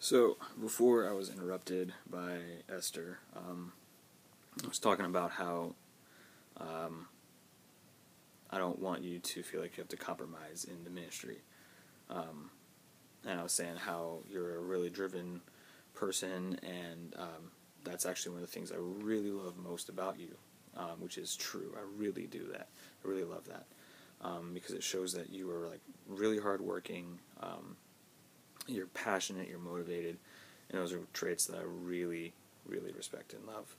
So, before I was interrupted by Esther, I was talking about how um, I don't want you to feel like you have to compromise in the ministry. Um, and I was saying how you're a really driven person, and that's actually one of the things I really love most about you, which is true. I really do that. I really love that because it shows that you are like really hardworking. You're passionate. You're motivated. And those are traits that I really, really respect and love.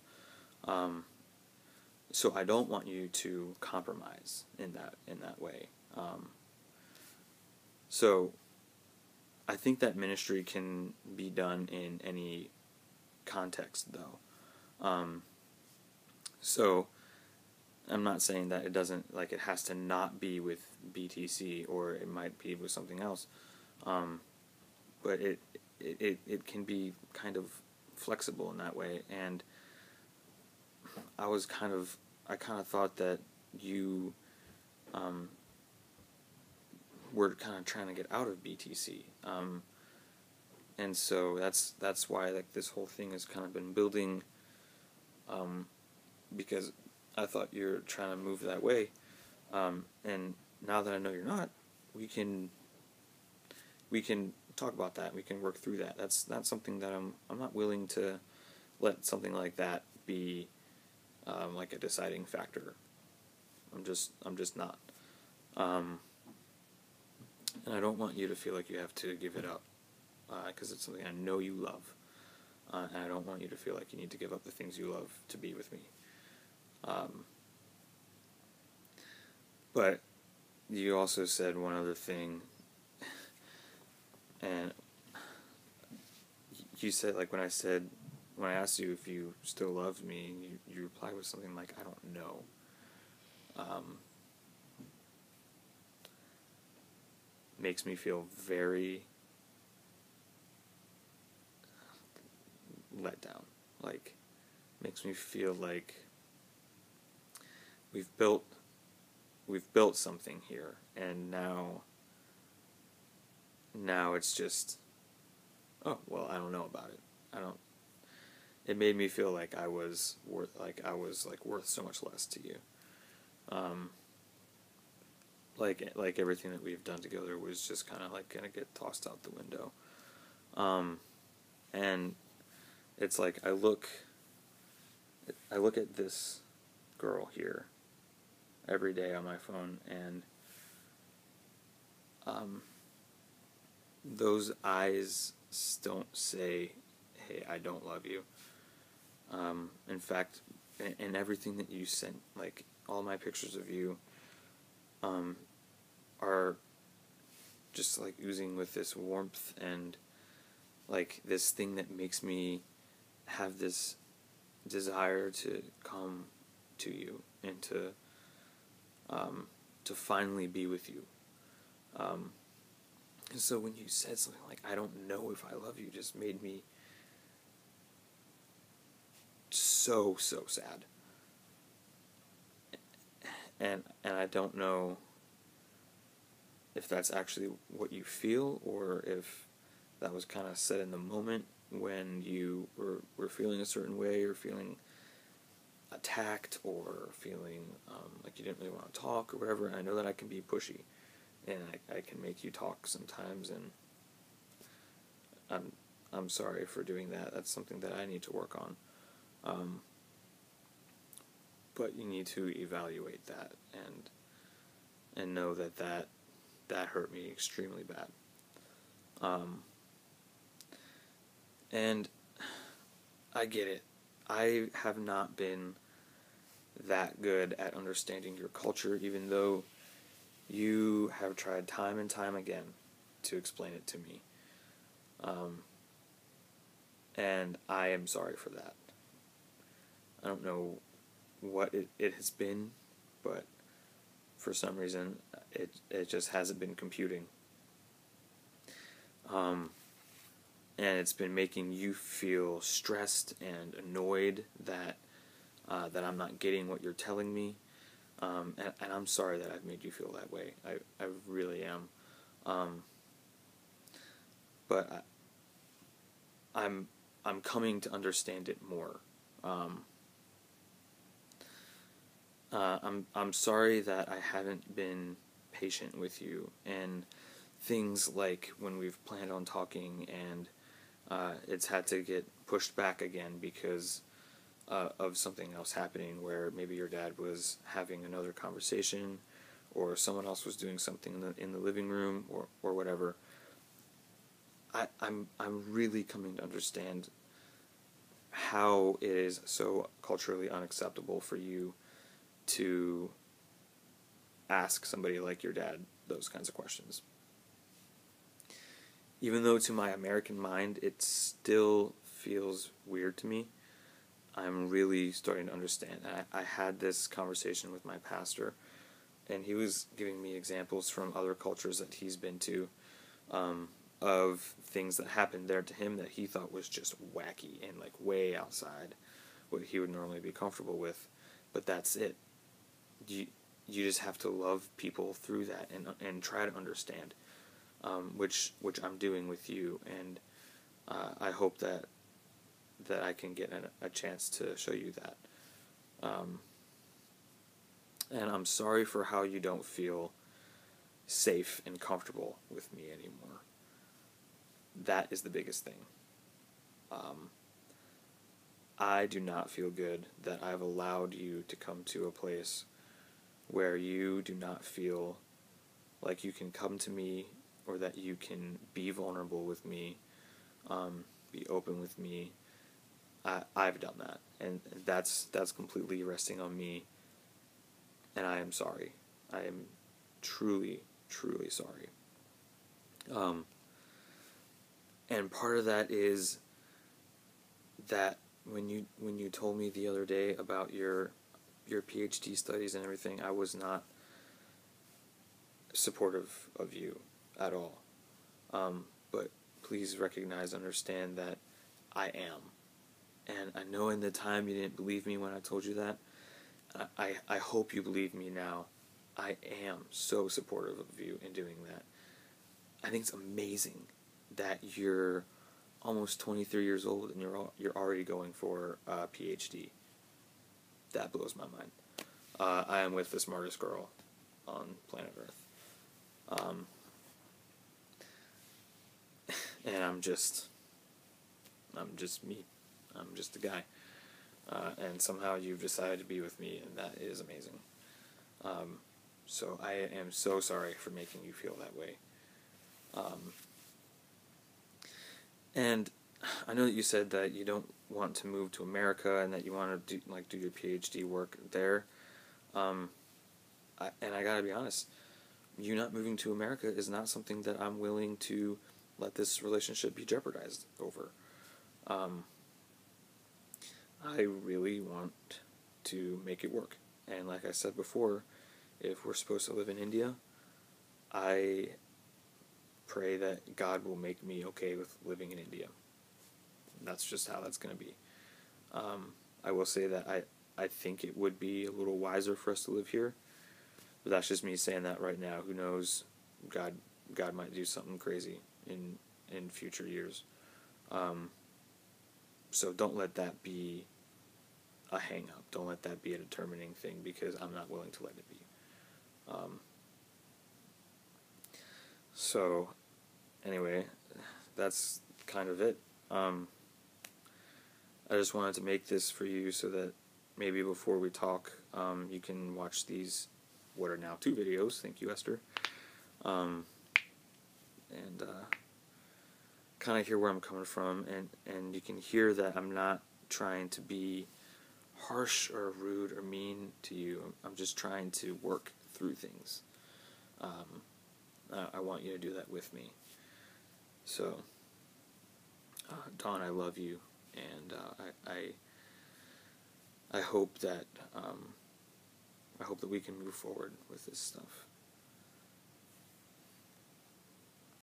So I don't want you to compromise in that way. So I think that ministry can be done in any context, though. So I'm not saying that it doesn't, like, it has to not be with BTC, or it might be with something else. But it can be kind of flexible in that way, and I kind of thought that you were kind of trying to get out of BTC, and so that's why, like, this whole thing has kind of been building, because I thought you're trying to move that way, and now that I know you're not, we can talk about that. We can work through that. That's not something that I'm not willing to let something like that be like a deciding factor. I'm just not. And I don't want you to feel like you have to give it up, because it's something I know you love, and I don't want you to feel like you need to give up the things you love to be with me. But you also said one other thing, and you said, like, when I asked you if you still loved me, you replied with something like, I don't know. Makes me feel very let down. Like, makes me feel like we've built something here, and now it's just, oh, well, I don't know about it. It made me feel like I was worth so much less to you. Like everything that we've done together was just kind of like gonna get tossed out the window. And it's like I look at this girl here every day on my phone, and those eyes don't say, hey, I don't love you. In fact, in everything that you sent, like, all my pictures of you are just like oozing with this warmth, and like this thing that makes me have this desire to come to you and to finally be with you. And so when you said something like, I don't know if I love you, just made me so sad. And I don't know if that's actually what you feel, or if that was kind of said in the moment when you were feeling a certain way, or feeling attacked, or feeling like you didn't really want to talk, or whatever. And I know that I can be pushy, and I can make you talk sometimes, and I'm sorry for doing that. That's something that I need to work on. But you need to evaluate that, and know that hurt me extremely bad. And I get it. I have not been that good at understanding your culture, even though you have tried time and time again to explain it to me. And I am sorry for that. I don't know what it has been, but for some reason it just hasn't been computing. And it's been making you feel stressed and annoyed that I'm not getting what you're telling me, and I'm sorry that I've made you feel that way. I really am. But I'm coming to understand it more. I'm sorry that I haven't been patient with you, and things like when we've planned on talking and it's had to get pushed back again because of something else happening, where maybe your dad was having another conversation, or someone else was doing something in the living room, or whatever. I'm really coming to understand how it is so culturally unacceptable for you to ask somebody like your dad those kinds of questions. Even though to my American mind it still feels weird to me, I'm really starting to understand. I had this conversation with my pastor, and he was giving me examples from other cultures that he's been to, of things that happened there to him that he thought was just wacky and like way outside what he would normally be comfortable with. But that's it. You just have to love people through that and try to understand, which I'm doing with you, and I hope that I can get a chance to show you that. And I'm sorry for how you don't feel safe and comfortable with me anymore. That is the biggest thing. I do not feel good that I've allowed you to come to a place where you do not feel like you can come to me, or that you can be vulnerable with me, be open with me. I've done that, and that's completely resting on me, and I am sorry. I am truly, truly sorry. And part of that is that when you told me the other day about your PhD studies and everything, I was not supportive of you at all. But please recognize, understand that I am. And I know in the time you didn't believe me when I told you that. I hope you believe me now. I am so supportive of you in doing that. I think it's amazing that you're almost 23 years old and you're already going for a PhD. That blows my mind. I am with the smartest girl on planet Earth. And I'm just me. I'm just a guy. And somehow you've decided to be with me, and that is amazing. So I am so sorry for making you feel that way. And I know that you said that you don't want to move to America and that you want to do your PhD work there. And I gotta be honest, you not moving to America is not something that I'm willing to let this relationship be jeopardized over. I really want to make it work. And like I said before, if we're supposed to live in India, I pray that God will make me okay with living in India. That's just how that's going to be. I will say that I think it would be a little wiser for us to live here, but that's just me saying that right now. Who knows? God might do something crazy in future years. So don't let that be a hang-up. Don't let that be a determining thing, because I'm not willing to let it be. So anyway, that's kind of it. I just wanted to make this for you so that maybe before we talk, you can watch these, what are now 2 videos. Thank you, Esther. And kind of hear where I'm coming from, and you can hear that I'm not trying to be harsh or rude or mean to you. I'm just trying to work through things. I want you to do that with me. So, Dawn, I love you, and I hope that we can move forward with this stuff.